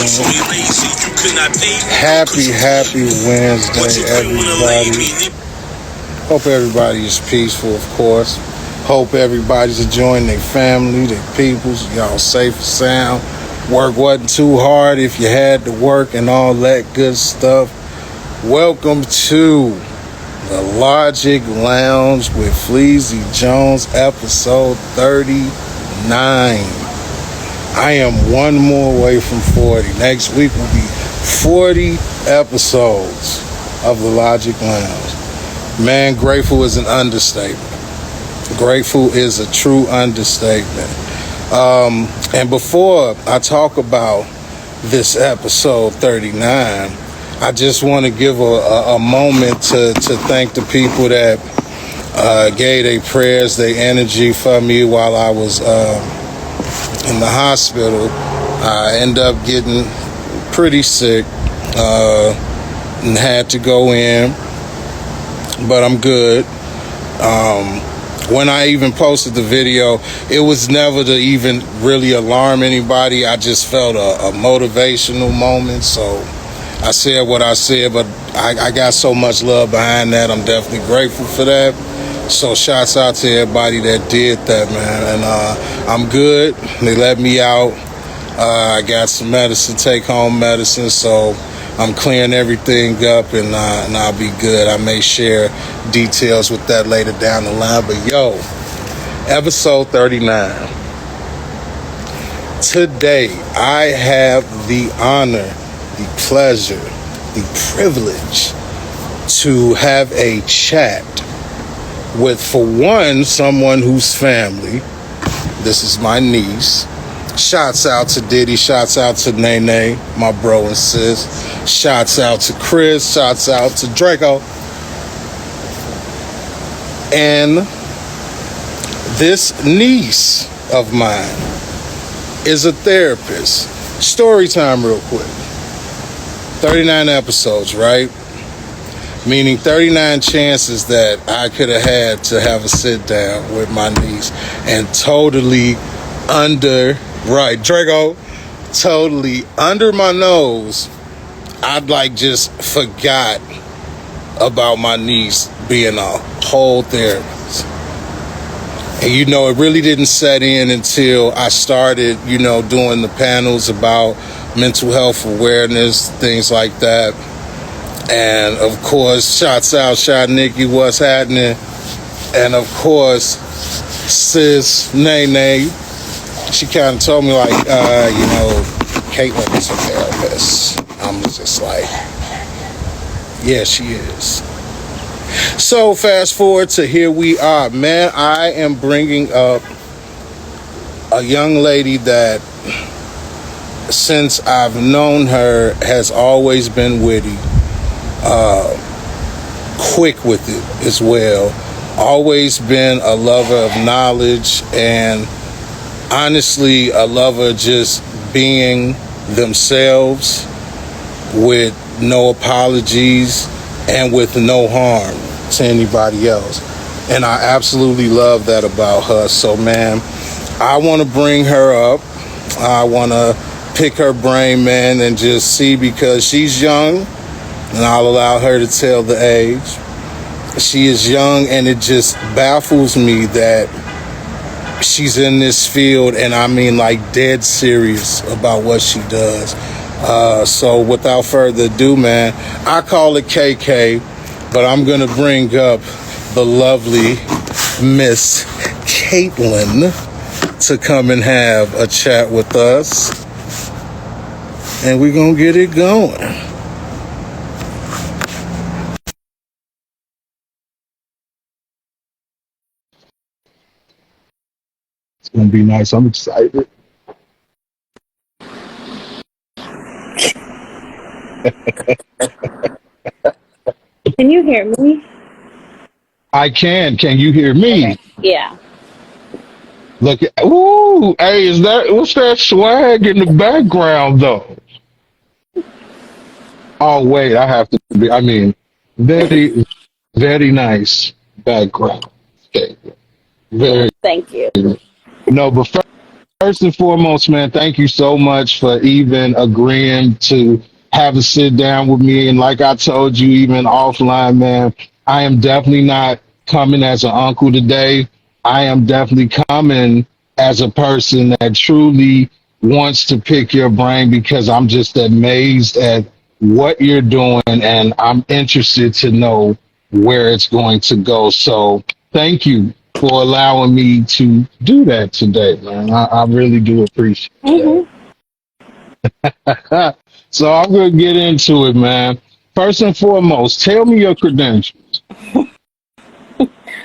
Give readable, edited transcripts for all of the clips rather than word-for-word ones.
Happy Wednesday, everybody. Hope everybody is peaceful, of course. Hope everybody's enjoying their family, their peoples, y'all safe and sound. Work wasn't too hard if you had to work and all that good stuff. Welcome to the Logic Lounge with Fleazy Jones, episode 39. I am one more away from 40. Next week will be 40 episodes of the Logic Lounge. Man, grateful is an understatement. Grateful is a true understatement. And before I talk about this episode 39, I just want to give a moment to thank the people that gave their prayers, their energy for me while I was in the hospital. I ended up getting pretty sick and had to go in, but I'm good. When I even posted the video, it was never to even really alarm anybody. I just felt a motivational moment, so I said what I said, but I got so much love behind that. I'm definitely grateful for that. So shouts out to everybody that did that, man. And I'm good. They let me out. I got some medicine, take-home medicine, so I'm clearing everything up, and I'll be good. I may share details with that later down the line. But yo, episode 39. Today, I have the honor, the pleasure, the privilege to have a chat with, for one, someone whose family. This is my niece. Shouts out to Diddy, shouts out to Nene, my bro and sis. Shouts out to Chris, shouts out to Draco. And this niece of mine is a therapist. Story time real quick. 39 episodes, right? Meaning 39 chances that I could have had to have a sit down with my niece and totally Draco, totally under my nose, I'd just forgot about my niece being a whole therapist. And it really didn't set in until I started, doing the panels about mental health awareness, things like that. And of course, shouts out, Shot Nikki, what's happening? And of course, sis Nene, she kind of told me Caitlin is a therapist. I'm just like, yeah, she is. So fast forward to here we are. Man, I am bringing up a young lady that, since I've known her, has always been witty. Quick with it as well. Always been a lover of knowledge, and honestly a lover just being themselves with no apologies and with no harm to anybody else. And I absolutely love that about her. So man, I want to bring her up. I want to pick her brain, man, and just see, because she's young, and I'll allow her to tell the age. She is young, and it just baffles me that she's in this field, and I mean dead serious about what she does. So without further ado, man, I call it KK, but I'm going to bring up the lovely Miss Caitlin to come and have a chat with us, and we're going to get it going. It's going to be nice. I'm excited. Can you hear me? I can. Can you hear me? Okay. Yeah. Look at, ooh, hey, what's that swag in the background though? Oh wait, very, very nice background. Okay. Very, Thank you. no, but first and foremost, man, thank you so much for even agreeing to have a sit down with me. And like I told you, even offline, man, I am definitely not coming as an uncle today. I am definitely coming as a person that truly wants to pick your brain because I'm just amazed at what you're doing and I'm interested to know where it's going to go. So thank you for allowing me to do that today, man. I really do appreciate Hmm. that. So I'm gonna get into it, man. First and foremost, tell me your credentials.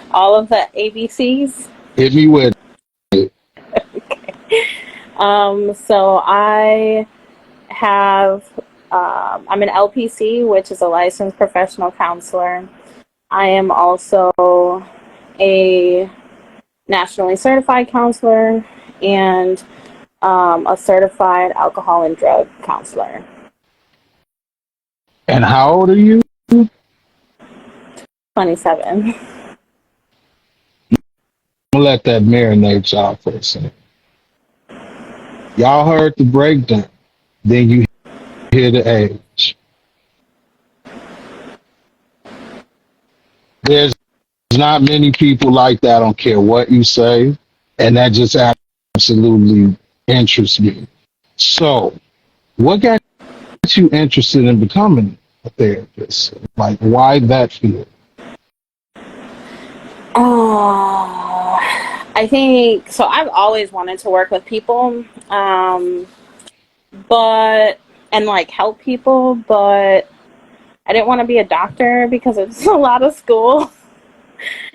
All of the ABCs. Hit me with it. So I have, I'm an LPC, which is a licensed professional counselor. I am also a nationally certified counselor and a certified alcohol and drug counselor. And how old are you? 27. I'm gonna let that marinate y'all for a second. Y'all heard the breakdown, then you hear the age. There's not many people like that. I don't care what you say, and that just absolutely interests me. So, what got you interested in becoming a therapist? Like, why that field? Oh, I think so. I've always wanted to work with people, but and like help people, but I didn't want to be a doctor because it's a lot of school.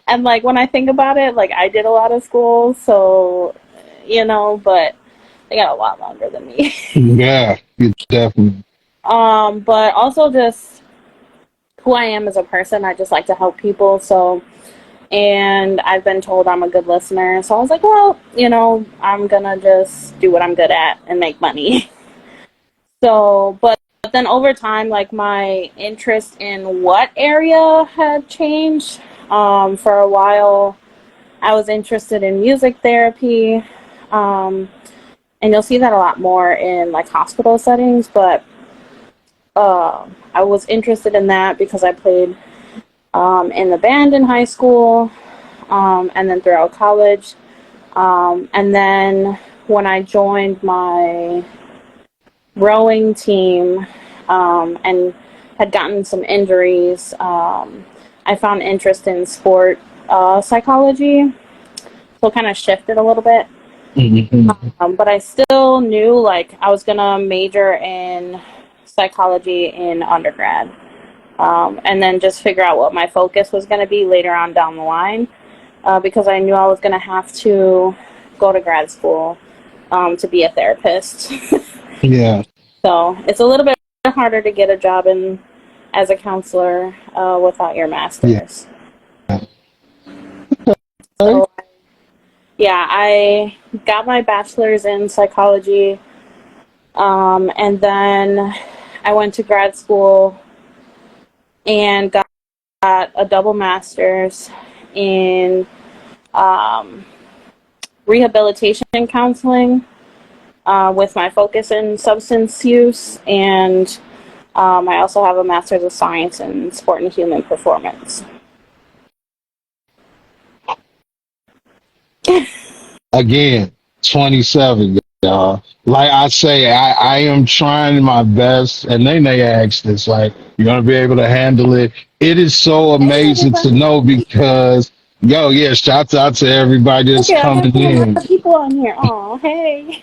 And like when I think about it, like I did a lot of school, so but they got a lot longer than me. Yeah, you definitely. But also just who I am as a person. I just like to help people. So, and I've been told I'm a good listener. So I was like, well, I'm gonna just do what I'm good at and make money. So, but then over time, like my interest in what area had changed. For a while, I was interested in music therapy. And you'll see that a lot more in like hospital settings, but I was interested in that because I played in the band in high school, and then throughout college. And then when I joined my rowing team and had gotten some injuries, I found interest in sport psychology. So it kind of shifted a little bit. Mhm. But I still knew like I was gonna major in psychology in undergrad, and then just figure out what my focus was gonna be later on down the line, because I knew I was gonna have to go to grad school to be a therapist. Yeah. So it's a little bit harder to get a job in as a counselor without your Yeah. master's. So yeah, I got my bachelor's in psychology, and then I went to grad school and got a double master's in um, rehabilitation counseling, with my focus in substance use, and I also have a master's of science in sport and human performance. Again, 27, y'all. Like I say, I am trying my best, and then they ask this, like, you're gonna be able to handle it. It is so Hey, amazing to everybody. know because, yo, yeah, shouts out to everybody that's Okay, I coming have a lot in. of people on here. Oh, hey.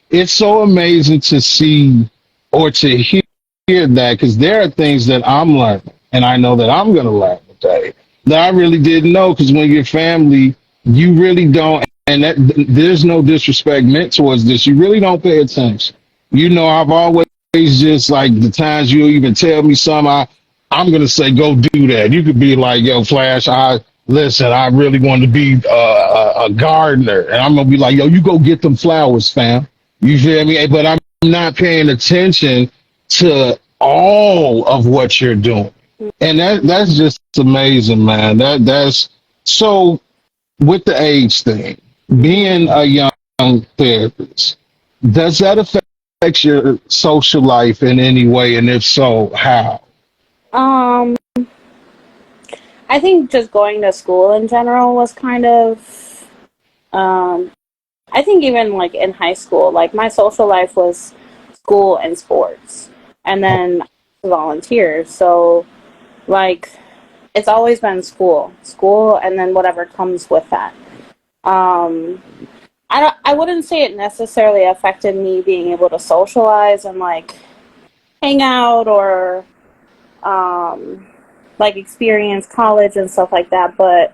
It's so amazing to see or to hear that because there are things that I'm learning, and I know that I'm gonna learn today that I really didn't know. Because when you're family, you really don't, and there's no disrespect meant towards this. You really don't pay attention. I've always just like the times you even tell me something, I'm gonna say go do that. You could be like, yo, Flash, I really want to be a gardener, and I'm gonna be like, yo, you go get them flowers, fam. You feel me? But I'm not paying attention to all of what you're doing, and that's just amazing, man. That's so with the age thing, being a young therapist. Does that affect your social life in any way? And if so, how? Um, I think just going to school in general was kind of, um, I think even like in high school, like my social life was school and sports, and then volunteers. So like it's always been school, and then whatever comes with that. Um, I wouldn't say it necessarily affected me being able to socialize and like hang out or um, like experience college and stuff like that, but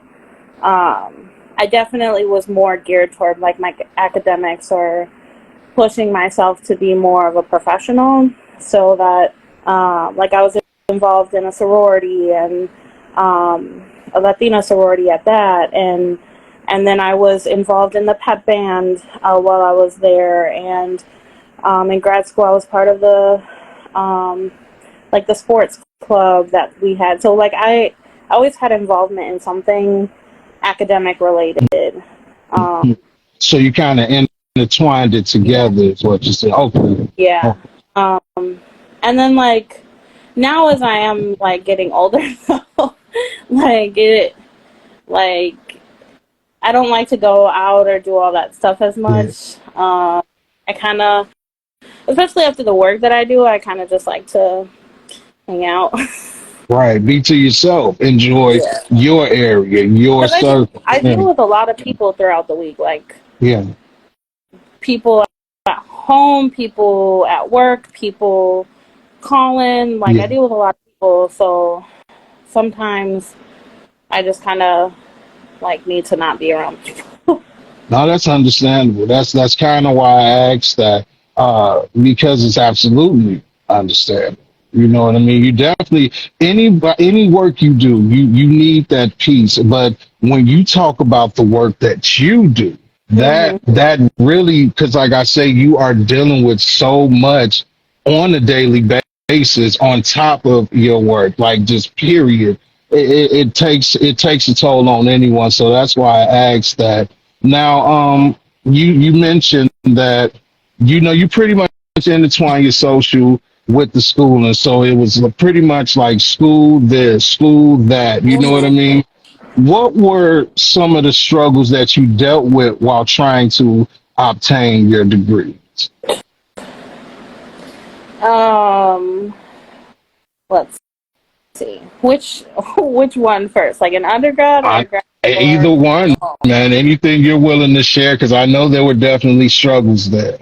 I definitely was more geared toward like my academics or pushing myself to be more of a professional, so that like I was involved in a sorority and a Latina sorority at that, and then I was involved in the pep band while I was there, and in grad school I was part of the like the sports club that we had. So like I always had involvement in something academic related. Um, So you kind of intertwined it together, is what you said. Okay. yeah. And then like now as I am like getting older, though, like it like I don't like to go out or do all that stuff as Yeah. much. I kind of, especially after the work that I do, I kind of just like to hang out. Right. Be to yourself. Enjoy Yeah. your area, your Because circle. I Yeah. deal with a lot of people throughout the week, like Yeah. people at home, people at work, people calling. Like I Yeah. deal with a lot of people, so sometimes I just kind of like need to not be around people. No, that's understandable. That's kind of why I asked that, because it's absolutely understandable. You know what I mean? You definitely any work you do, you need that piece. But when you talk about the work that you do, Hmm. that really, because like I say, you are dealing with so much on a daily basis on top of your work, like just period. It takes a toll on anyone. So that's why I asked that. Now, you mentioned that you pretty much intertwine your social with the school, and so it was pretty much like school this, school that. You know what I Hmm. mean? What were some of the struggles that you dealt with while trying to obtain your degree? Um, let's see which one first, like an undergrad or a I, grad either or one, man. Anything you're willing to share, because I know there were definitely struggles there.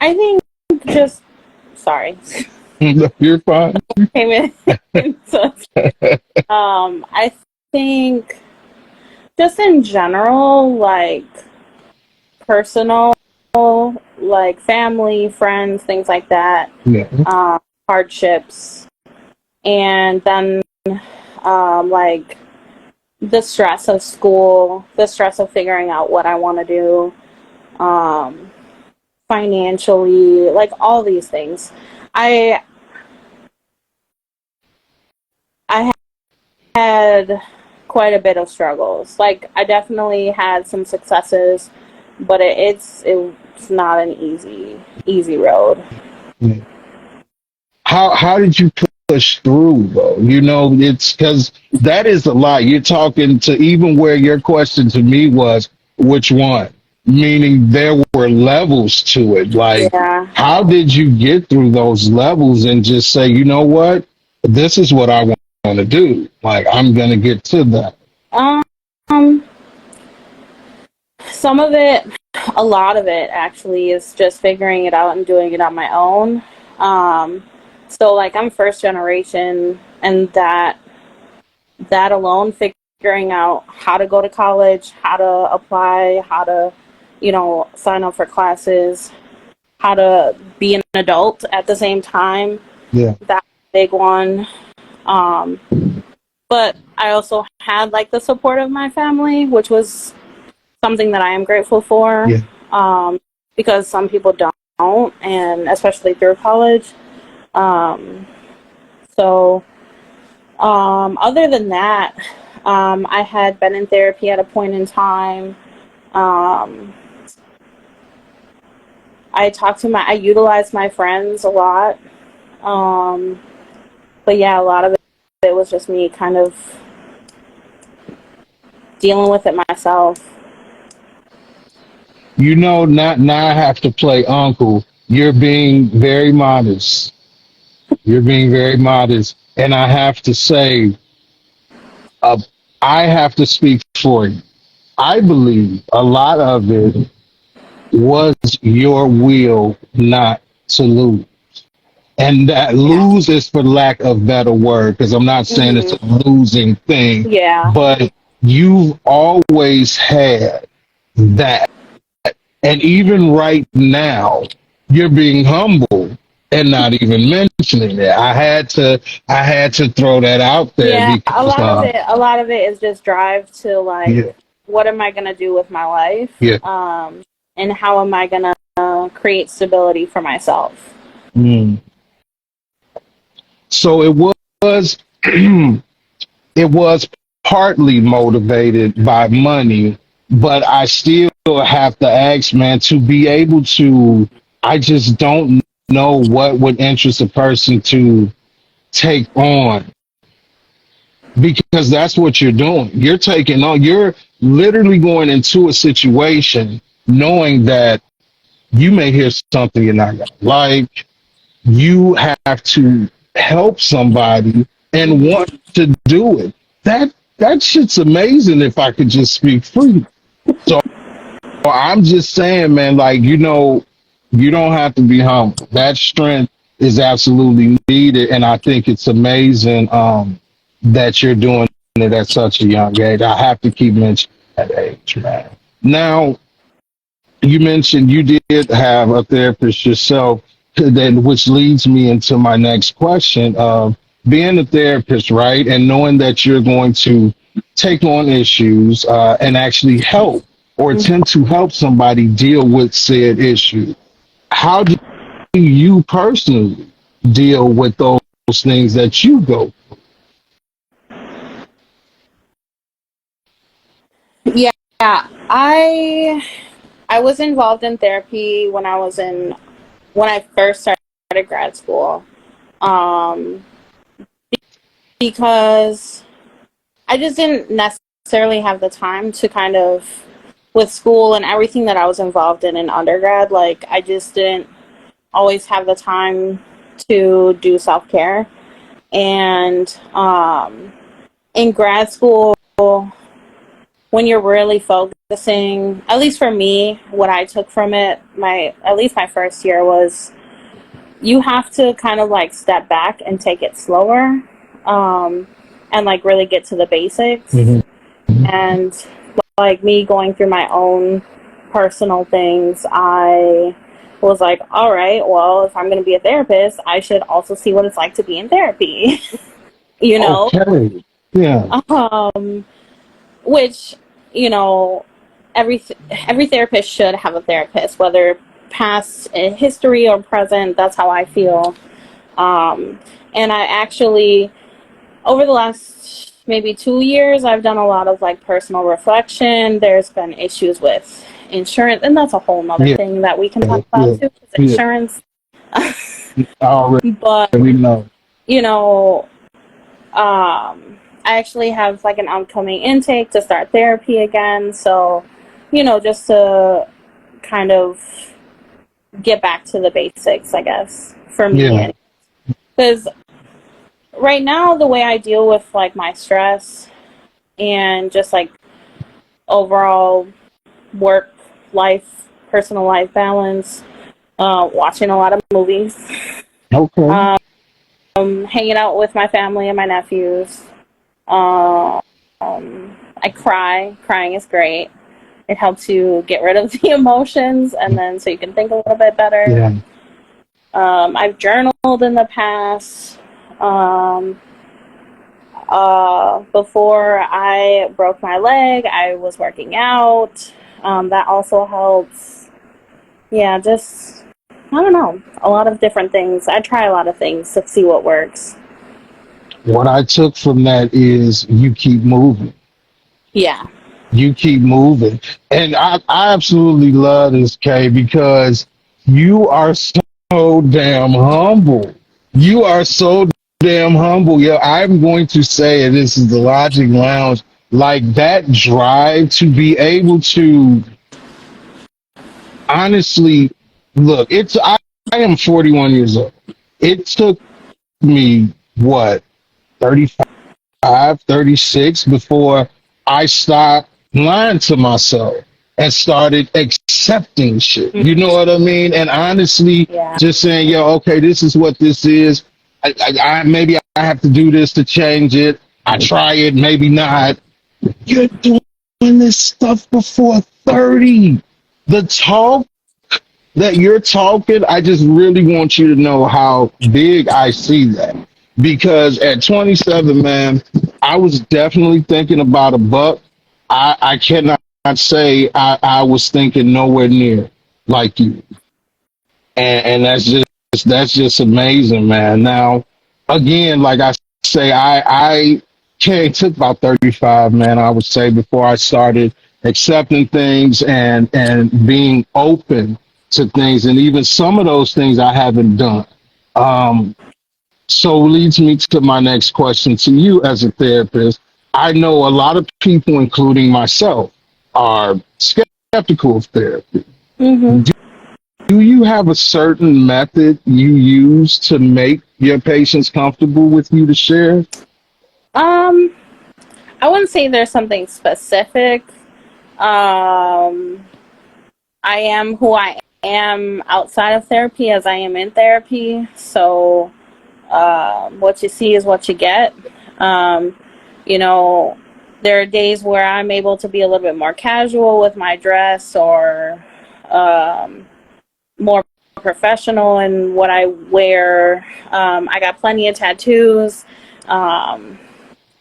I think just sorry. You're fine. Came in. So, I think just in general, like personal, like family, friends, things like that, Yeah. hardships, and then like the stress of school, the stress of figuring out what I want to do, um, financially, like all these things. I I had quite a bit of struggles. Like I definitely had some successes, but it's not an easy road. Yeah. How did you push through though? It's because that is a lot. You're talking to even where your question to me was, which one? Meaning there were levels to it. Like, Yeah. how did you get through those levels and just say, you know what? This is what I want to do. Like, I'm going to get to that. Um, some of it, a lot of it actually is just figuring it out and doing it on my own. Um, so like I'm first generation, and that alone, figuring out how to go to college, how to apply, how to, sign up for classes, how to be an adult at the same time. Yeah. That's a big one. Um, but I also had like the support of my family, which was something that I am grateful for, Yeah. um, because some people don't, and especially through college. Um, so, other than that, I had been in therapy at a point in time. Um, I utilize my friends a lot. Um, but yeah, a lot of it was just me kind of dealing with it myself. You know, now I have to play uncle. You're being very modest. You're being very modest, and I have to say, uh, I have to speak for you. I believe a lot of it was your will not to lose. And that Yeah. lose is for lack of better word, because I'm not saying it's Hmm. a losing thing, Yeah. but you've always had that. And even right now, you're being humble and not even mentioning it. I had to throw that out there Yeah, because a lot of it is just drive to like, yeah, what am I gonna do with my life, yeah. and how am I gonna create stability for myself? Mm. So it was it was partly motivated by money, but I still have to ask, man, to be able to, I just don't know what would interest a person to take on, because that's what you're doing. You're taking on, you're literally going into a situation knowing that you may hear something you're not going to like. You have to help somebody and Hmm. want to do it. That shit's amazing, if I could just speak free. So I'm just saying, man, like, you don't have to be humble. That strength is absolutely needed, and I think it's amazing that you're doing it at such a young age. I have to keep mentioning that age, man. Now, you mentioned you did have a therapist yourself, then which leads me into my next question of being a therapist, right? And knowing that you're going to take on issues and actually help or attempt to help somebody deal with said issue. How do you personally deal with those things that you go? Yeah, I I was involved in therapy when I first started grad school, um, because I just didn't necessarily have the time to kind of, with school and everything that I was involved in undergrad, like I just didn't always have the time to do self care. And in grad school, when you're really focusing, at least for me, what I took from it, my at least my first year was you have to kind of like step back and take it slower, um, and like really get to the basics. Mhm. And like me going through my own personal things, I was like, all right, well, if I'm going to be a therapist, I should also see what it's like to be in therapy, you know? Okay. Yeah. Um, which, you know, every therapist should have a therapist, whether past history or present. That's how I feel. Um, and I actually, over the last maybe 2 years, I've done a lot of like personal reflection. There's been issues with insurance, and that's a whole nother Yeah. thing that we can talk about Yeah. too, is Yeah. insurance. I already But, know. you know, I actually have like an upcoming intake to start therapy again. So, just to kind of get back to the basics, I guess, for Yeah. me. Because right now, the way I deal with like my stress and just like overall work life, personal life balance, watching a lot of movies, Okay. um, hanging out with my family and my nephews. Um, I cry. Crying is great. It helps you get rid of the emotions, and then so you can think a little bit better. Yeah. I've journaled in the past. Um, before I broke my leg, I was working out. That also helps. Yeah, just, I don't know, a lot of different things. I try a lot of things to see what works. What I took from that is you keep moving. Yeah. You keep moving. And I absolutely love this, Kay, because You are so damn humble. You are so damn humble. Yeah, I'm going to say, and this is the Logic Lounge, like that drive to be able to honestly look, I am 41 years old. It took me what 35, 36 before I stopped lying to myself and started accepting shit. You know what I mean? And honestly, Yeah. just saying, yo, okay, this is what this is. I maybe I have to do this to change it. I try it, maybe not. You're doing this stuff before 30. The talk that you're talking, I just really want you to know how big I see that. Because at 27, man, I was definitely thinking about a buck. I cannot say I was thinking nowhere near like you. And that's just amazing, man. Now, again, like I say, I came took about 35, man, I would say, before I started accepting things and being open to things, and even some of those things I haven't done. Um, so leads me to my next question to you as a therapist. I know a lot of people, including myself, are skeptical of therapy. Hmm. Do you have a certain method you use to make your patients comfortable with you to share? Um, I wouldn't say there's something specific. Um, I am who I am outside of therapy as I am in therapy. So, what you see is what you get. Um, you know, there are days where I'm able to be a little bit more casual with my dress or um, more professional in what I wear. I got plenty of tattoos. Um,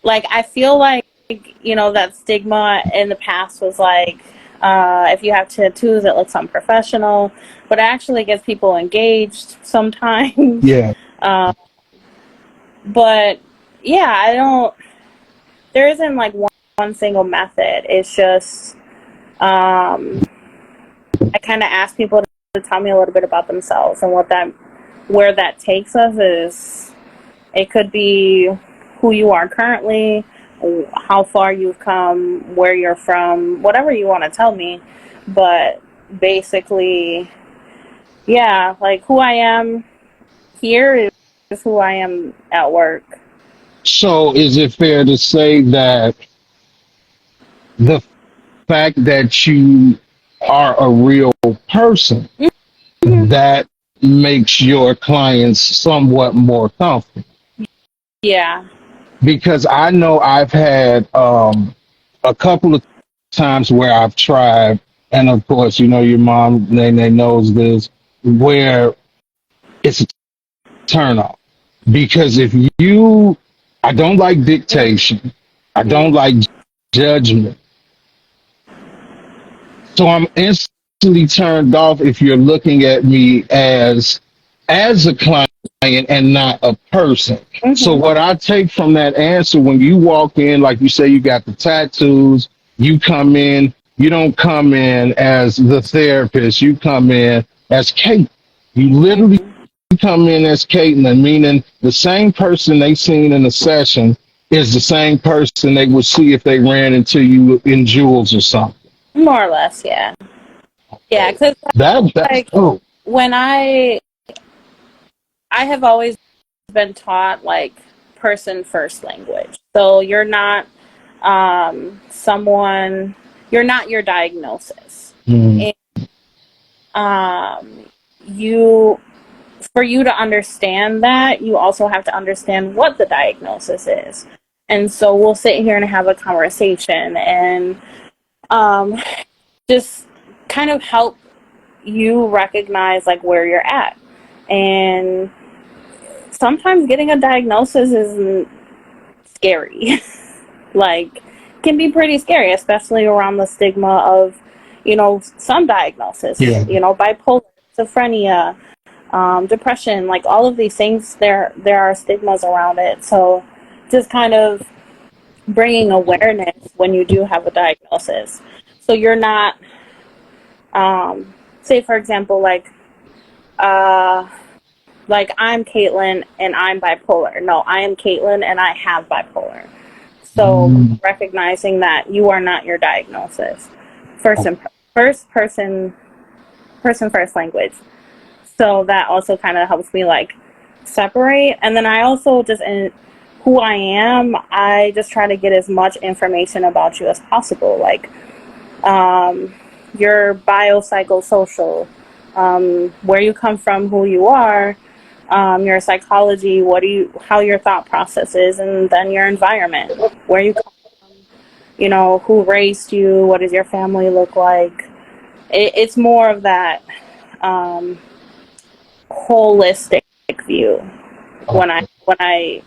like, I feel like, that stigma in the past was like, if you have tattoos, it looks unprofessional, but it actually gets people engaged sometimes. Yeah. Um, but yeah, there isn't like one single method. It's just, I kind of ask people to tell me a little bit about themselves and where that takes us is, it could be who you are currently, how far you've come, where you're from, whatever you want to tell me. But basically, yeah, like who I am here is who I am at work. So is it fair to say that the fact that you are a real person, Mhm. that makes your clients somewhat more comfortable? Yeah. Because I know I've had a couple of times where I've tried, and of course, your mom, they knows this, where it's a turn off. Because if you, I don't like dictation, I Mm-hmm. don't like judgment. So I'm instantly turned off if you're looking at me as a client and not a person. So Mm-hmm. what I take from that answer, when you walk in, like you say, you got the tattoos, you come in, you don't come in as the therapist, you come in as Kate. You literally Mm-hmm. come in as Caitlin, meaning the same person they seen in the session is the same person they would see if they ran into you in Jules or something. More or less, yeah. Yeah, because That's like dope. when I have always been taught like person first language. So someone, you're not your diagnosis. Mm. And um, you, for you to understand that, you also have to understand what the diagnosis is. And so we'll sit here and have a conversation and um, just kind of help you recognize like where you're at. And sometimes getting a diagnosis is scary. Like, can be pretty scary, especially around the stigma of, some diagnosis, Yeah. bipolar, schizophrenia, depression, like all of these things. There are stigmas around it. So, just kind of bringing awareness when you do have a diagnosis, so you're not, say for example, like uh, like I'm Caitlin and I'm bipolar. No, I am Caitlin and I have bipolar. So Mm, recognizing that you are not your diagnosis. First, person first language. So that also kind of helps me like separate. And then I also just in who I am, I just try to get as much information about you as possible, like your biopsychosocial, where you come from, who you are, your psychology, how your thought process is, and then your environment, where you come, who raised you, what does your family look like. It's more of that um, holistic view when I okay.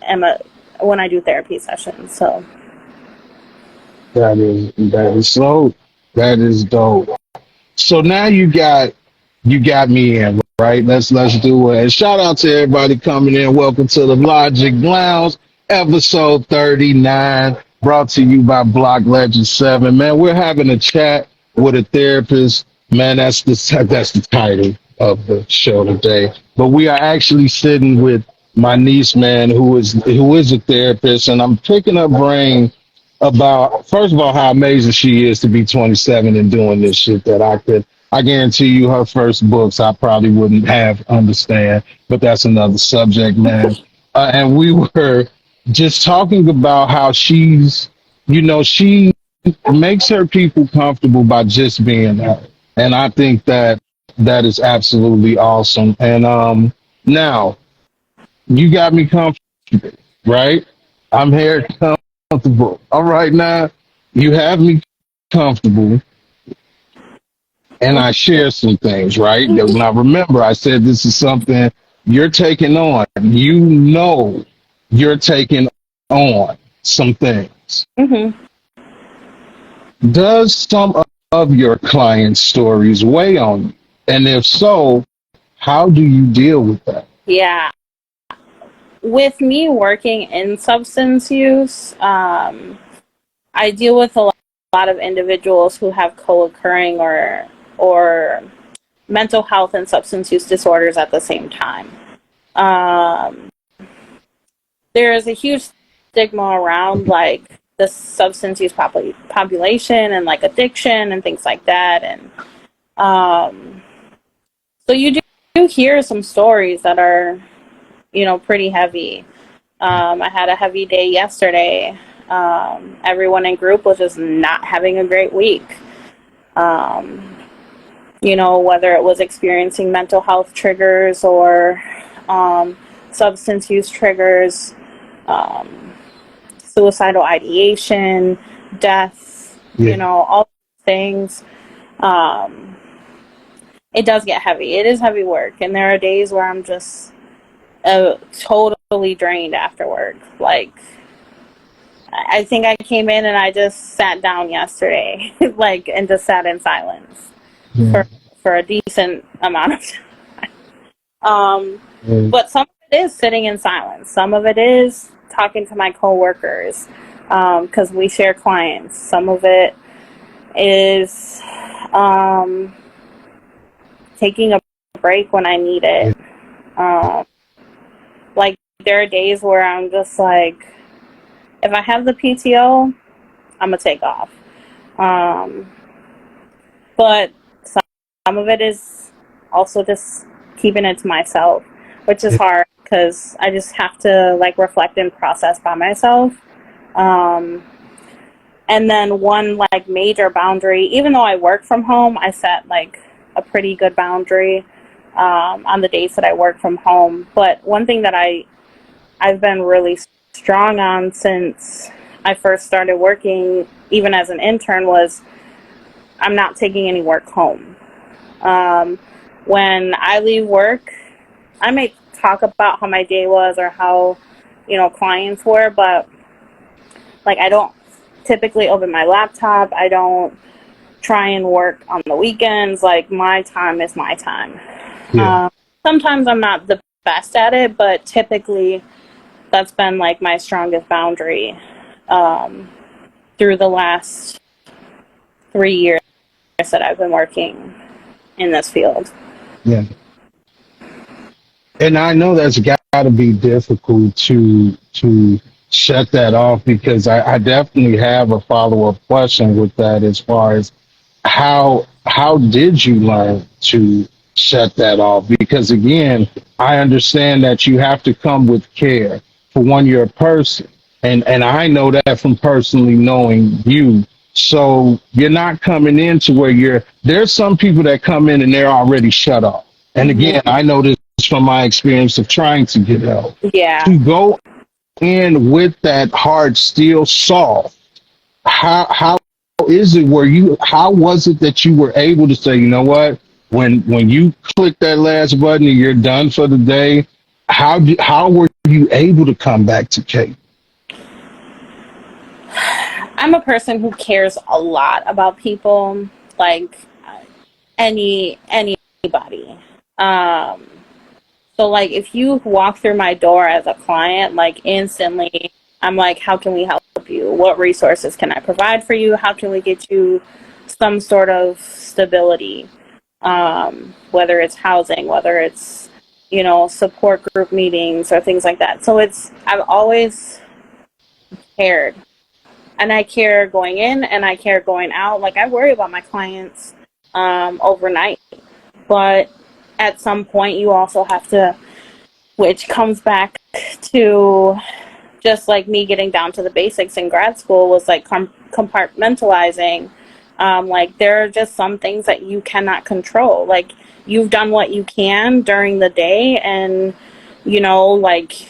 am a when I do therapy sessions. So That is so. That is dope. So now you got me in, right? Let's do it. And shout out to everybody coming in. Welcome to the Logic Lounge, episode 39, brought to you by Block Legend 7. Man, we're having a chat with a therapist. Man, that's the title of the show today. But we are actually sitting with my niece, man, who is a therapist, and I'm picking her brain about, first of all, how amazing she is to be 27 and doing this shit that I guarantee you her first books I probably wouldn't have understand, but that's another subject, man. And we were just talking about how she makes her people comfortable by just being her. And I think that is absolutely awesome. And now you got me comfortable, right? I'm here comfortable. All right, now you have me comfortable, and I share some things, right? Now remember, I said this is something you're taking on. You know, you're taking on some things. hmm Does some of your clients' stories weigh on you? And if so, how do you deal with that? yeah, with me working in substance use, I deal with a lot of individuals who have co-occurring or mental health and substance use disorders at the same time. Um, there is a huge stigma around like the substance use population and like addiction and things like that, and um, so you do hear some stories that are pretty heavy. I had a heavy day yesterday. Everyone in group was just not having a great week. Um, whether it was experiencing mental health triggers or substance use triggers, um, suicidal ideation, death, Yeah, all these things. Um, it does get heavy. It is heavy work. And there are days where I'm just totally drained after work. Like, I think I came in and I just sat down yesterday, like, and just sat in silence yeah, for for a decent amount of time. Um, yeah, but some of it is sitting in silence. Some of it is talking to my coworkers because we share clients. Some of it is um, taking a break when I need yeah, it. Um, like there are days where I'm just like, if I have the PTO, I'm gonna take off. Um, but some of it is also just keeping it to myself, which is yeah, hard because I just have to like reflect and process by myself. Um, and then one like major boundary, even though I work from home, I set like a pretty good boundary on the days that I work from home. But one thing that I've been really strong on since I first started working, even as an intern, was I'm not taking any work home. Um, when I leave work, I may talk about how my day was or how, clients were, but like I don't typically open my laptop. I don't try and work on the weekends. Like my time is my time. yeah. Um, Sometimes I'm not the best at it, but typically that's been like my strongest boundary um, through the last 3 years that I've been working in this field. Yeah. And I know that's got to be difficult to shut that off, because I definitely have a follow up question with that, as far as how did you learn to shut that off? Because again, I understand that you have to come with care. For one, you're a person, and I know that from personally knowing you. So you're not coming into where there's some people that come in and they're already shut off. And Hmm. again, I know this from my experience of trying to get help. Yeah. To go in with that hard steel soft, how is it where you how was it that you were able to say, you know what, when you click that last button and you're done for the day, how were you able to come back to Kate? I'm a person who cares a lot about people, like anybody. Um, so like if you walk through my door as a client, like instantly, I'm like, how can we help you? What resources can I provide for you? How can we get you some sort of stability? Whether it's housing, whether it's support group meetings or things like that. So I've always cared, and I care going in and I care going out. Like I worry about my clients overnight, but at some point you also have to, which comes back to just like me getting down to the basics in grad school, was like compartmentalizing. Like there are just some things that you cannot control. Like you've done what you can during the day, and like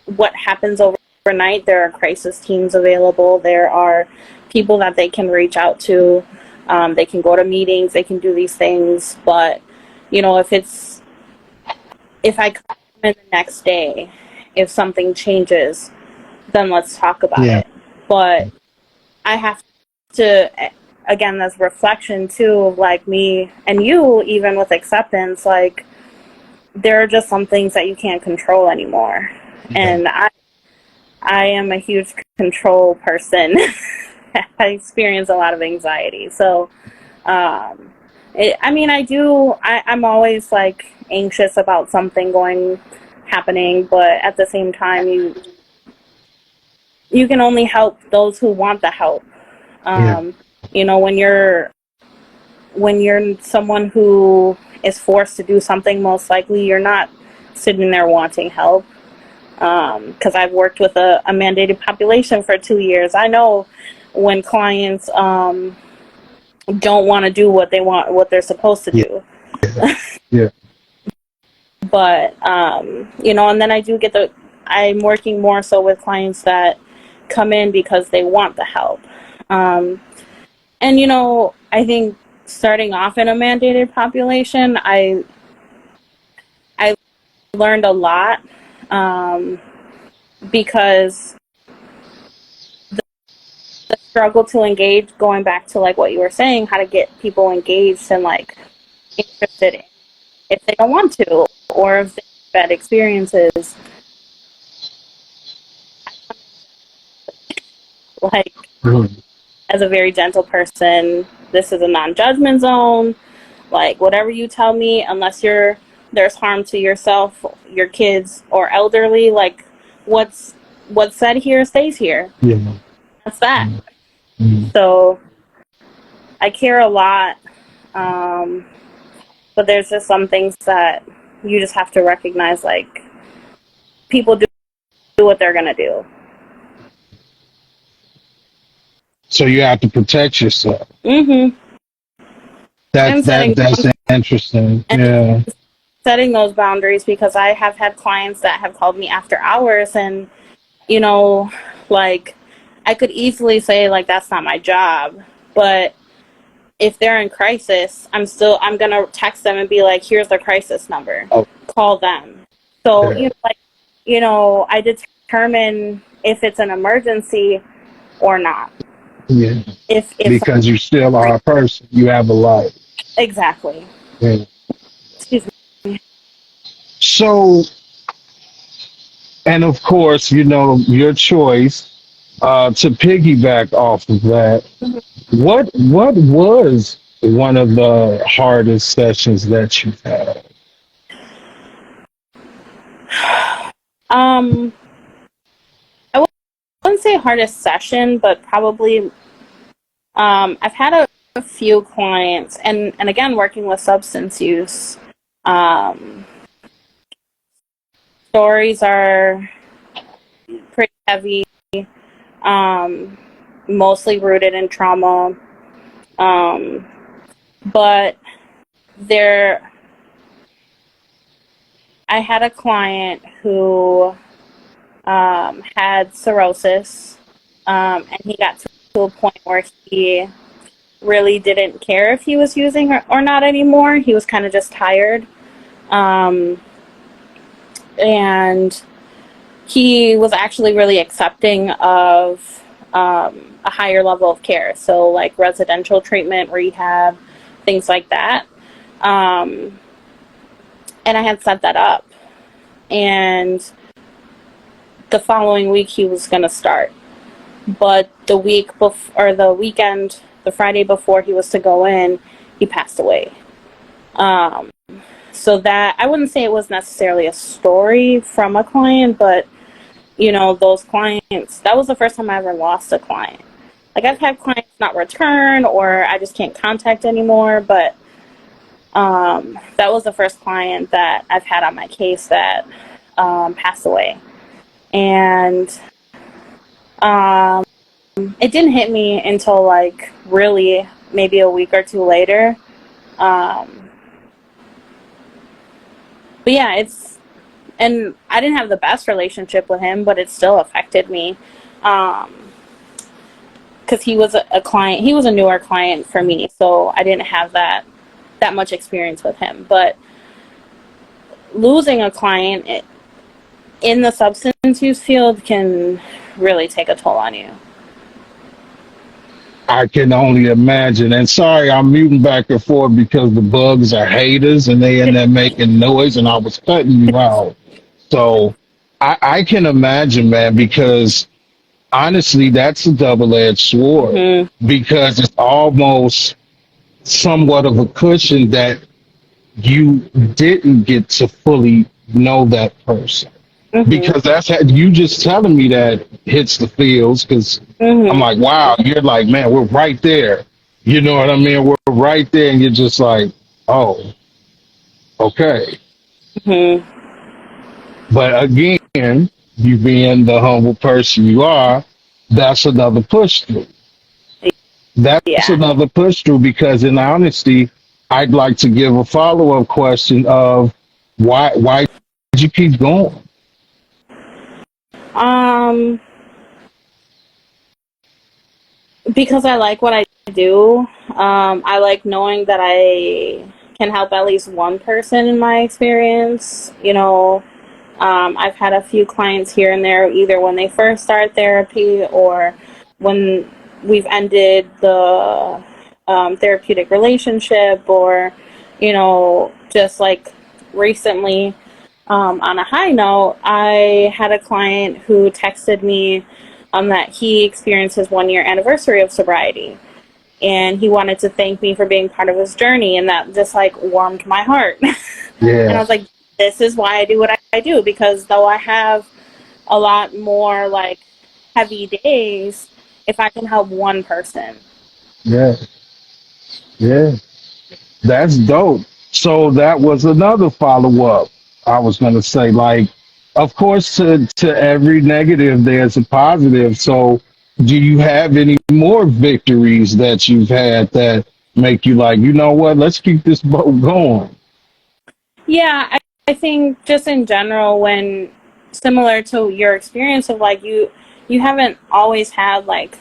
what happens overnight, there are crisis teams available. There are people that they can reach out to. They can go to meetings. They can do these things. But if I come in the next day, if something changes, then let's talk about Yeah, it. But I have to, again, that's reflection too of like me and you, even with acceptance. Like there are just some things that you can't control anymore, yeah, and I am a huge control person. I experience a lot of anxiety. So, I mean, I'm always like anxious about something happening, but at the same time, you can only help those who want the help. yeah, Um, when you're someone who is forced to do something, most likely you're not sitting there wanting help. Because I've worked with a mandated population for 2 years. I know when clients don't want to do what they're supposed to yeah, do. yeah. But and then I'm working more so with clients that come in because they want the help. And I think starting off in a mandated population, I learned a lot, because the struggle to engage, going back to like what you were saying, how to get people engaged and like interested in, if they don't want to, or if they've bad experiences. Like Mhm. as a very gentle person, this is a non-judgment zone. Like whatever you tell me, unless there's harm to yourself, your kids, or elderly, like what's said here stays here. Yeah. That's that. Mhm. So I care a lot, but there's just some things that you just have to recognize. Like people do what they're gonna do. So you have to protect yourself. Mm-hmm. That's And that that's interesting. Yeah. setting those boundaries, because I have had clients that have called me after hours, and you know, like I could easily say like that's not my job, but if they're in crisis, I'm gonna text them and be like, here's the crisis number, Oh, call them. So yeah. I determine if it's an emergency or not. Yeah. If Because you still are a person. You have a life. exactly. Yeah. Excuse me. So, and of course, your choice, to piggyback off of that, what was one of the hardest sessions that you've had? I wouldn't say hardest session, but probably I've had a few clients, and again, working with substance use, um, stories are pretty heavy, um, mostly rooted in trauma. But there, I had a client who had cirrhosis, and he got to a point where he really didn't care if he was using or not anymore. He was kind of just tired. And he was actually really accepting of a higher level of care. So, like residential treatment, rehab, things like that. And I had set that up. And the following week, he was going to start. But the week before, or the weekend, the Friday before he was to go in, he passed away. So that, I wouldn't say it was necessarily a story from a client, but, you know, those clients, that was the first time I ever lost a client. Like, I've had clients not return, or I just can't contact anymore, but that was the first client that I've had on my case that passed away. And it didn't hit me until, like, really maybe a week or two later. But yeah, and I didn't have the best relationship with him, but it still affected me. Because he was a client, he was a newer client for me, so I didn't have that much experience with him. But losing a client in the substance use field can really take a toll on you. I can only imagine. And sorry, I'm muting back and forth because the bugs are haters and they in there making noise and I was cutting you out. So I can imagine, man, because honestly, that's a double-edged sword because it's almost somewhat of a cushion that you didn't get to fully know that person. Because that's how, you just telling me that hits the feels because I'm like, wow, you're like, man, we're right there. You know what I mean? We're right there, and you're just like, oh, okay. But again, you being the humble person you are, that's another push through. That's another push through because, in honesty, I'd like to give a follow up question of why did you keep going? Because I like what I do. I like knowing that I can help at least one person in my experience. You know, I've had a few clients here and there, either when they first start therapy or when we've ended the therapeutic relationship, or, you know, just like recently. On a high note, I had a client who texted me that he experienced his 1 year anniversary of sobriety, and he wanted to thank me for being part of his journey, and that just like warmed my heart. And I was like, this is why I do what I do, because though I have a lot more like heavy days, if I can help one person. Yeah, yeah. That's dope. So that was another follow up. I was gonna say, like, of course, to every negative, there's a positive. So, do you have any more victories that you've had that make you like, you know what? Let's keep this boat going. Yeah, I think just in general, when similar to your experience of like you haven't always had like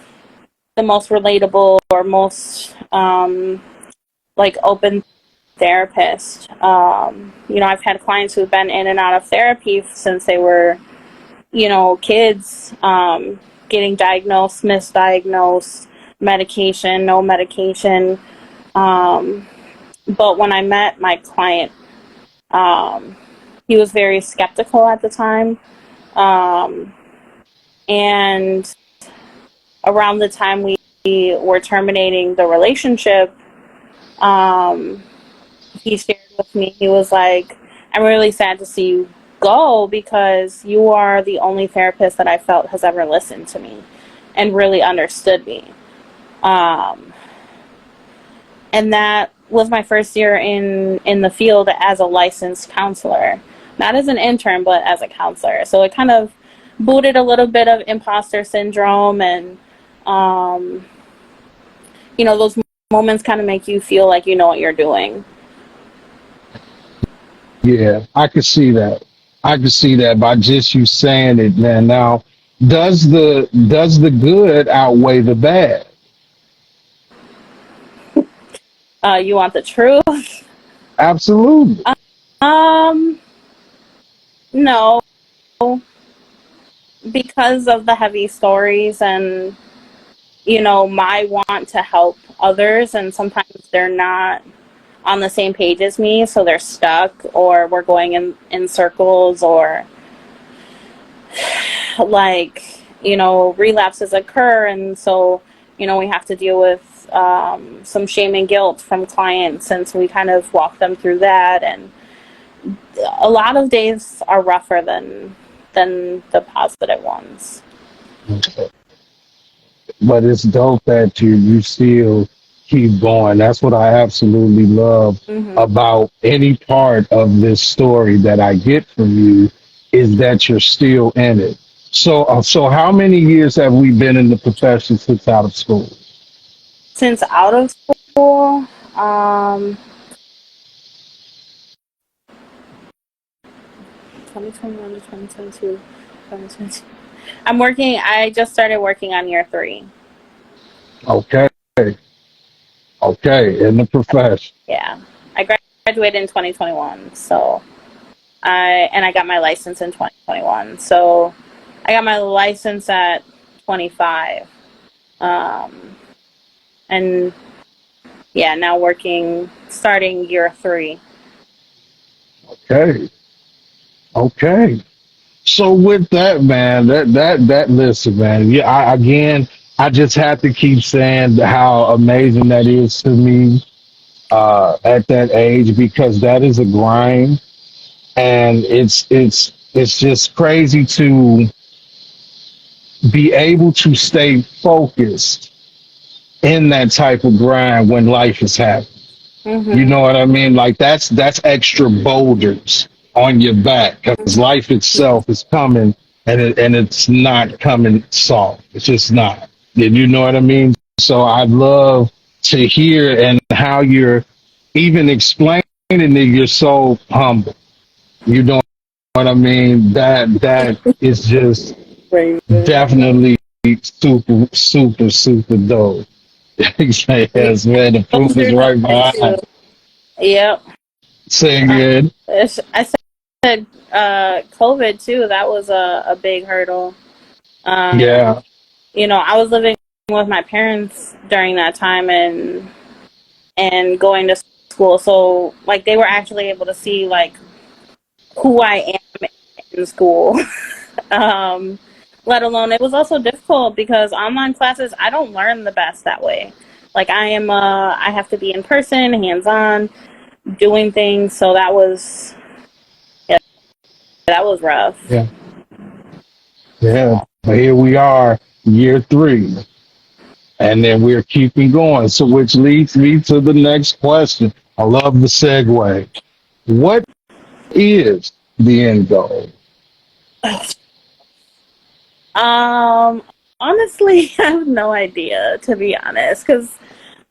the most relatable or most like open therapist. You know, I've had clients who've been in and out of therapy since they were, you know, kids, getting diagnosed, misdiagnosed, medication, no medication. But when I met my client, he was very skeptical at the time. And around the time we were terminating the relationship, he shared with me, he was like, I'm really sad to see you go because you are the only therapist that I felt has ever listened to me and really understood me. And that was my first year in the field as a licensed counselor, not as an intern, but as a counselor. So it kind of booted a little bit of imposter syndrome, and those moments kind of make you feel like you know what you're doing. Yeah, I could see that. I could see that by just you saying it, man. Now, does the good outweigh the bad? You want the truth? Absolutely. Um, no, because of the heavy stories and my want to help others, and sometimes they're not on the same page as me, so they're stuck, or we're going in circles, or like relapses occur, and so we have to deal with some shame and guilt from clients, and so we kind of walk them through that, and a lot of days are rougher than the positive ones. But it's dope that you still keep going. That's what I absolutely love Hmm. about any part of this story that I get from you is that you're still in it. So how many years have we been in the profession since out of school? Since out of school, um 2021 to 2022, 2022. I just started working on year 3. Okay, okay, in the profession. Yeah. I graduated in 2021, so I got my license in 2021. So I got my license at 25. Um, and yeah, now starting year 3. Okay, okay. So with that, man, that listen, man. Yeah, I just have to keep saying how amazing that is to me at that age because that is a grind, and it's just crazy to be able to stay focused in that type of grind when life is happening. You Mm-hmm. know what I mean? Like that's extra boulders on your back because life itself is coming and it's not coming soft. It's just not. You know what I mean? So I'd love to hear and how you're even explaining that you're so humble. You know what I mean? That is just definitely super super super dope. Yeah, Yes, man. The go proof is through right that too. behind. Yep. Saying Uh, good. I said COVID too. That was a big hurdle. Um, Yeah. I was living with my parents during that time, and going to school, so like they were actually able to see like who I am in school. um, Let alone, it was also difficult because online classes, I don't learn the best that way. Like I have to be in person, hands on, doing things. So yeah, that was rough. Yeah. Yeah. But here we are, year 3, and then we're keeping going. So, which leads me to the next question. I love the segue. What is the end goal? Um, Honestly, I have no idea, to be honest, because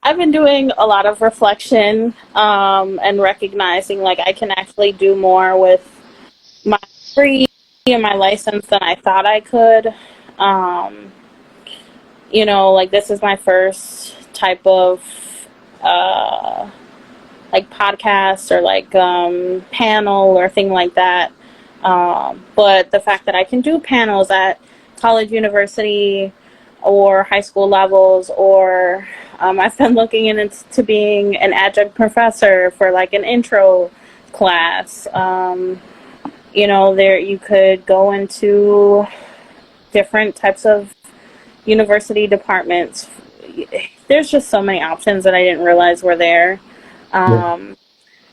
I've been doing a lot of reflection, and recognizing like I can actually do more with my degree and my license than I thought I could. Um, like this is my first type of uh, like podcast or like panel or thing like that. But the fact that I can do panels at college, university, or high school levels, or I've been looking into being an adjunct professor for like an intro class. There you could go into different types of university departments. There's just so many options that I didn't realize were there. Yeah. And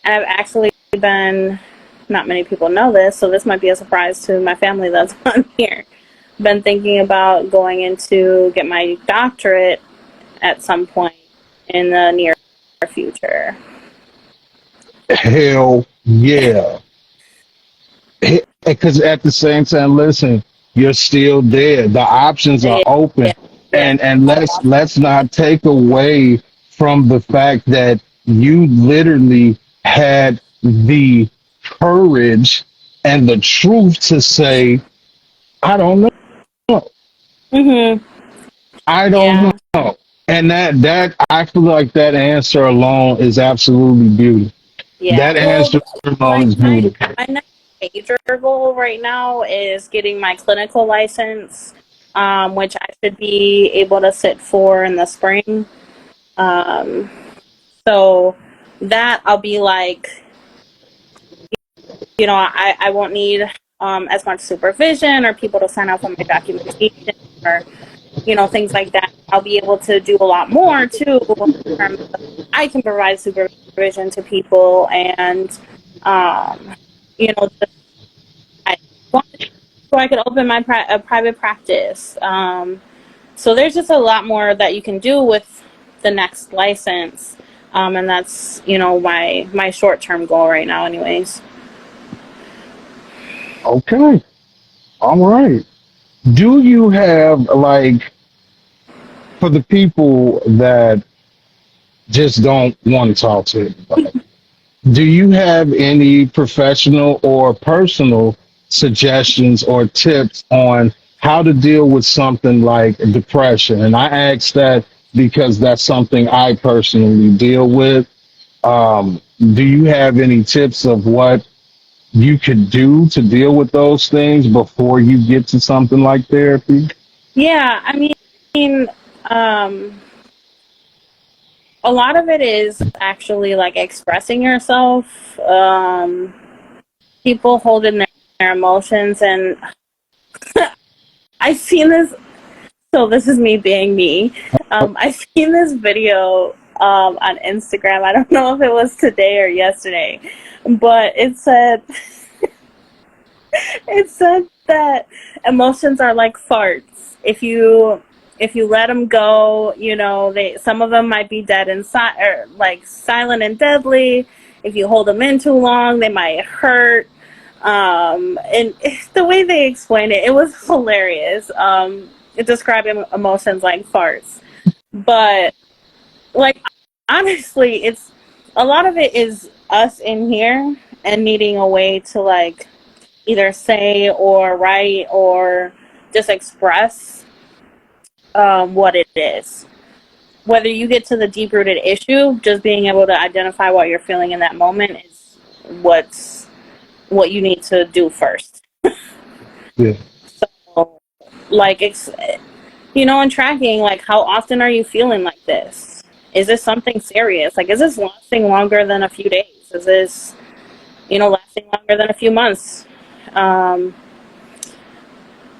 I've actually been not many people know this, so this might be a surprise to my family that's on here. Been thinking about going into get my doctorate at some point in the near future. Hell yeah. Because at the same time, listen, you're still there. The options are Yeah, open, yeah, and let's not take away from the fact that you literally had the courage and the truth to say, I don't know. mhm, I don't yeah, know. And that I feel like that answer alone is absolutely beautiful. yeah. That Well, answer alone like is beautiful. my next major goal right now is getting my clinical license, which I should be able to sit for in the spring. Um, so that I'll be like, I won't need as much supervision or people to sign off on my documentation or things like that. I'll be able to do a lot more too. In terms of I can provide supervision to people and just I so I could open my a private practice. So there's just a lot more that you can do with the next license, and that's my short term goal right now, anyways. Okay. All right. Do you have, like, for the people that just don't want to talk to anybody, do you have any professional or personal suggestions or tips on how to deal with something like depression? And I ask that because that's something I personally deal with. Do you have any tips of what you could do to deal with those things before you get to something like therapy? Yeah, I mean, um, a lot of it is actually like expressing yourself. People holding their emotions, and I've seen this. So this is me being me. I've seen this video on Instagram. I don't know if it was today or yesterday, but it said that emotions are like farts. If you let them go, some of them might be dead inside or like silent and deadly. If you hold them in too long, they might hurt. And the way they explained it, it was hilarious. Describing emotions like farts, but like honestly, it's a lot of it is us in here and needing a way to like either say or write or just express what it is. Whether you get to the deep rooted issue, just being able to identify what you're feeling in that moment is what you need to do first. Yeah. So, like, in tracking, like, how often are you feeling like this? Is this something serious? Like, is this lasting longer than a few days? Is this, lasting longer than a few months? Um,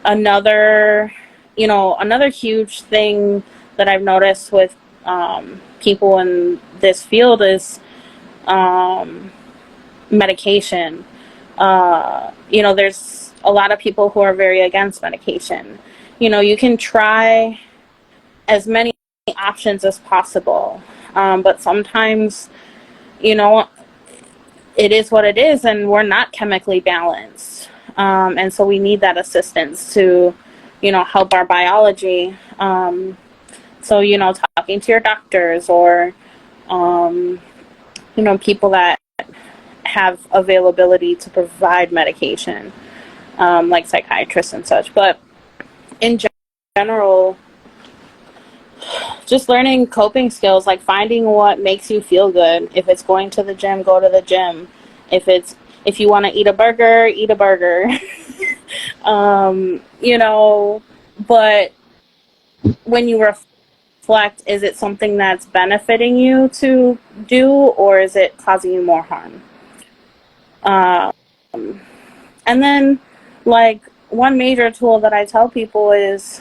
another, another huge thing that I've noticed with people in this field is medication. There's a lot of people who are very against medication. You can try as many options as possible, but sometimes, you know, it is what it is, and we're not chemically balanced. And so we need that assistance to, help our biology. So, talking to your doctors or, people that have availability to provide medication, like psychiatrists and such. But in general, just learning coping skills, like finding what makes you feel good. If it's going to the gym, go to the gym. If you want to eat a burger, eat a burger. You know, but when you reflect, is it something that's benefiting you to do, or is it causing you more harm? And then, like, one major tool that I tell people is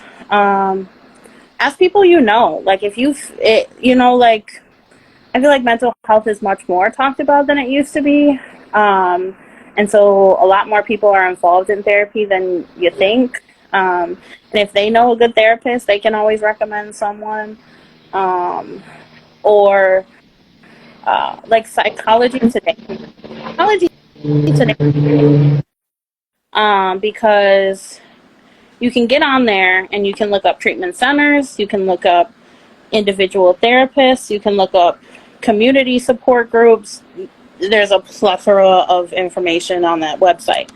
ask people like if like I feel like mental health is much more talked about than it used to be. And so a lot more people are involved in therapy than you think. And if they know a good therapist, they can always recommend someone. Or like Psychology Today. Psychology Today, because you can get on there and you can look up treatment centers, you can look up individual therapists, you can look up community support groups. There's a plethora of information on that website.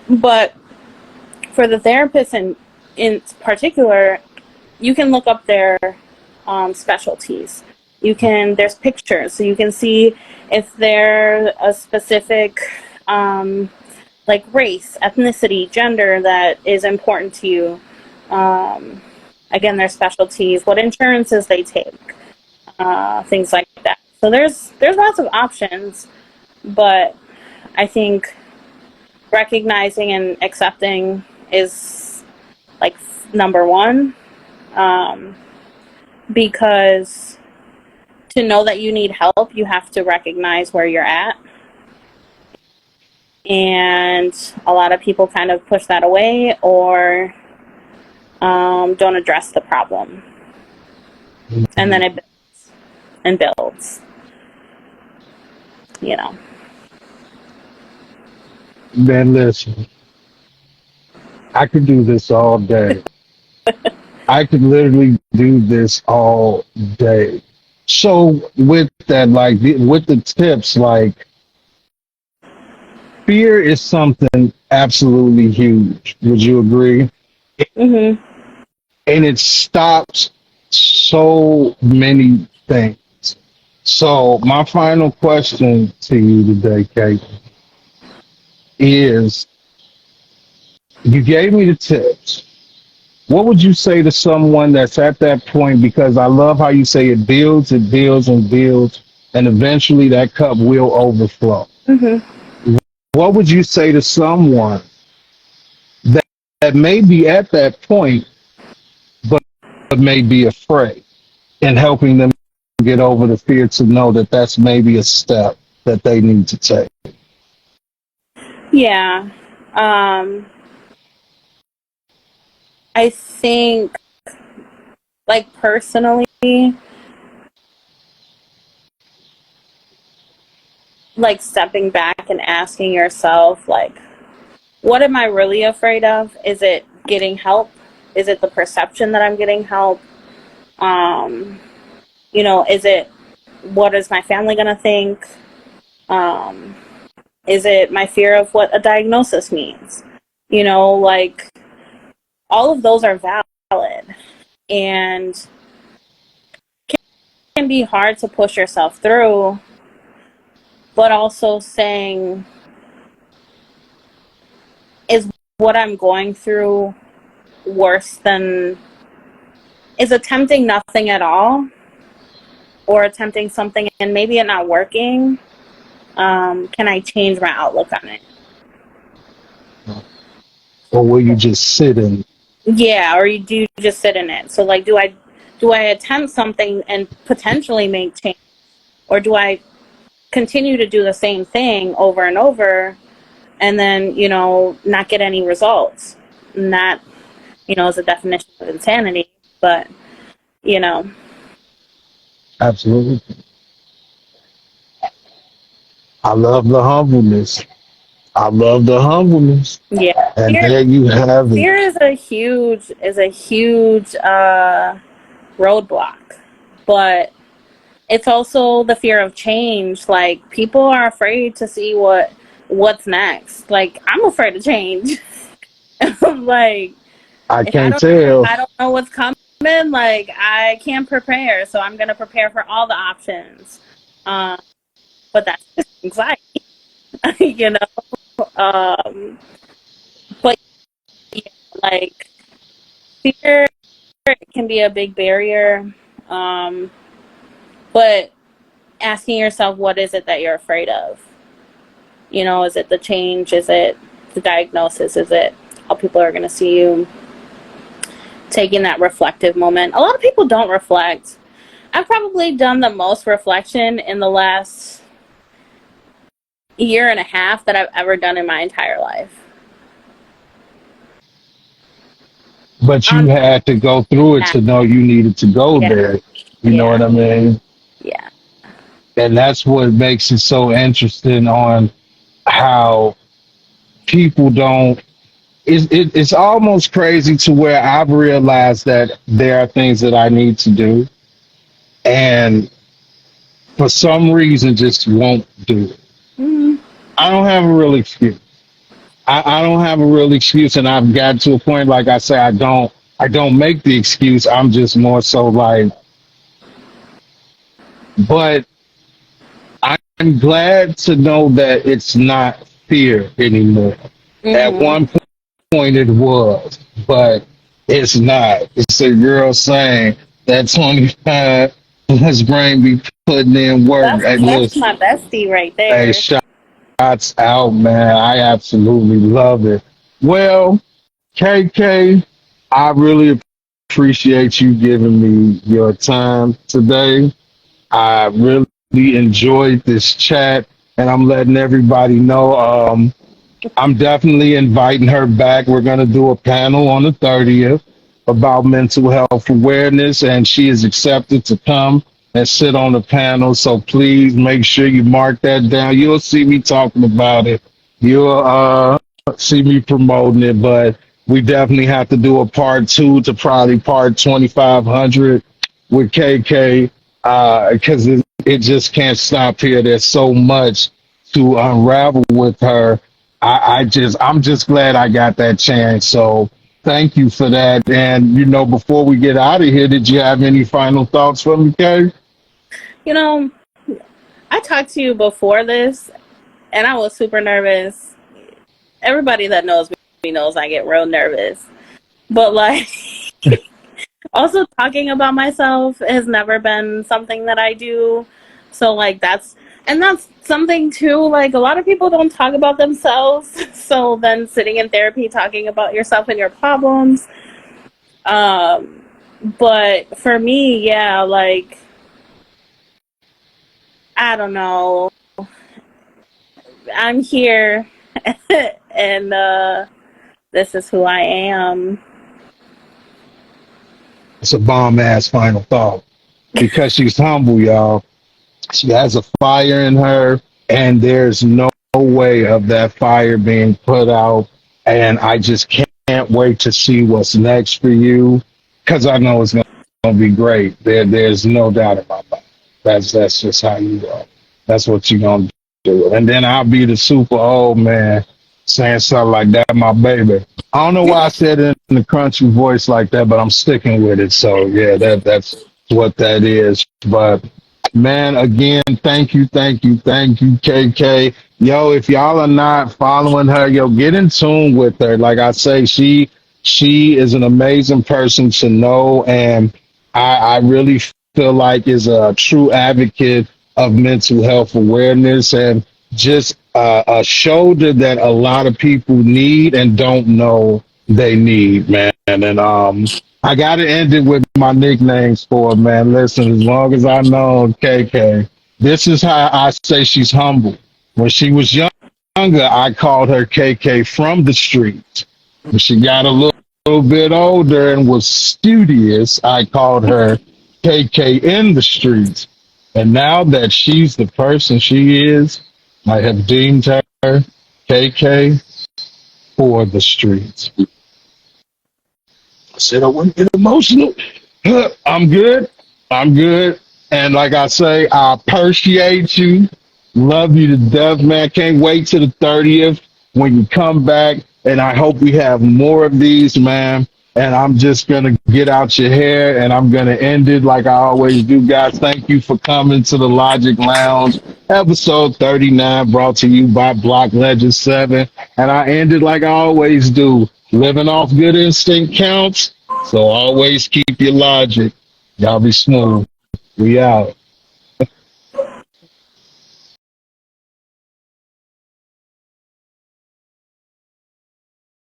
But for the therapists in particular, you can look up their specialties. There's pictures, so you can see if they're a specific like race, ethnicity, gender that is important to you. Again, their specialties, what insurances they take, things like that. So there's lots of options, but I think recognizing and accepting is like number one, because to know that you need help, you have to recognize where you're at. And a lot of people kind of push that away or don't address the problem. And then it builds and builds, you know. Man, listen, I could do this all day. I could literally do this all day. So with that, like with the tips, like fear is something absolutely huge. Would you agree? Mm-hmm. And it stops so many things. So my final question to you today, Kate, is you gave me the tips. What would you say to someone that's at that point? Because I love how you say it builds, and builds, and eventually that cup will overflow. Mm-hmm. What would you say to someone that may be at that point, but may be afraid, and helping them get over the fear to know that that's maybe a step that they need to take? Yeah. I think, like, personally, like, stepping back and asking yourself, like, what am I really afraid of? Is it getting help? Is it the perception that I'm getting help? Is it, what is my family going to think? Is it my fear of what a diagnosis means? Like, all of those are valid and can be hard to push yourself through, but also saying, is what I'm going through worse than, is attempting nothing at all or attempting something and maybe it not working? Can I change my outlook on it? Or will you just sit in? Yeah, or do you just sit in it? So, like, do I attempt something and potentially make change, or do I continue to do the same thing over and over and then not get any results? And that is a definition of insanity. But Absolutely. I love the humbleness. I love the humbleness. yeah, And there you have it. fear is a huge roadblock, but it's also the fear of change. Like, people are afraid to see what's next. Like, I'm afraid of change. Like, I if can't tell. I don't know what's coming, like, I can't prepare, so I'm gonna prepare for all the options. But that's just anxiety, you know. But yeah, like, fear can be a big barrier. But asking yourself, what is it that you're afraid of? Is it the change? Is it the diagnosis? Is it how people are going to see you? Taking that reflective moment. A lot of people don't reflect. I've probably done the most reflection in the last year and a half that I've ever done in my entire life. But you had to go through it to know you needed to go Yeah, there. You know what yeah, I mean? yeah. And that's what makes it so interesting on how people don't. It's almost crazy to where I've realized that there are things that I need to do, and for some reason just won't do it. Mm, I don't have a real excuse. I don't have a real excuse, and I've got to a point, like I say, I don't make the excuse. I'm just more so like, but I'm glad to know that it's not fear anymore. At mm-hmm. one point it was, but it's not. It's a girl saying that 25 plus brain be putting in work. That's Hey, that's listen, my bestie right hey, there. shots out, man. I absolutely love it. Well, KK, I really appreciate you giving me your time today. I really enjoyed this chat, and I'm letting everybody know. I'm definitely inviting her back. We're going to do a panel on the 30th about mental health awareness, and she is accepted to come and sit on the panel. So please make sure you mark that down. You'll see me talking about it. You'll see me promoting it, but we definitely have to do a part two to probably part 2500 with KK because it just can't stop here. There's so much to unravel with her. I'm just glad I got that chance. So thank you for that. And before we get out of here, did you have any final thoughts for me, Kay? You know, I talked to you before this, and I was super nervous. Everybody that knows me knows I get real nervous. But like, also talking about myself has never been something that I do. So like that's something too. Like a lot of people don't talk about themselves. So then sitting in therapy talking about yourself and your problems. But for me, yeah, like I don't know. I'm here and this is who I am. It's a bomb ass final thought because she's humble, y'all. She has a fire in her, and there's no way of that fire being put out. And I just can't wait to see what's next for you because I know it's going to be great. There's no doubt about that. That's just how you are. That's what you're going to do. And then I'll be the super old man saying something like that, my baby. I don't know why I said it in the country voice like that, but I'm sticking with it. So yeah, that's what that is. But man, again, thank you, KK. Yo, if y'all are not following her, yo, get in tune with her. Like I say, she is an amazing person to know, and I really feel like is a true advocate of mental health awareness and just a shoulder that a lot of people need and don't know they need, man. And I gotta end it with my nicknames for her, man. Listen, as long as I know KK, this is how I say she's humble. When she was younger, I called her KK from the streets. When she got a little bit older and was studious, I called her KK in the streets. And now that she's the person she is, I have deemed her KK for the streets. I said I wouldn't get emotional. I'm good. I'm good. And like I say, I appreciate you. Love you to death, man. Can't wait till the 30th when you come back. And I hope we have more of these, man. And I'm just going to get out your hair and I'm going to end it like I always do, guys. Thank you for coming to the Logic Lounge, episode 39, brought to you by Block Legend 7. And I end it like I always do. Living off good instinct counts. So always keep your logic. Y'all be smooth. We out.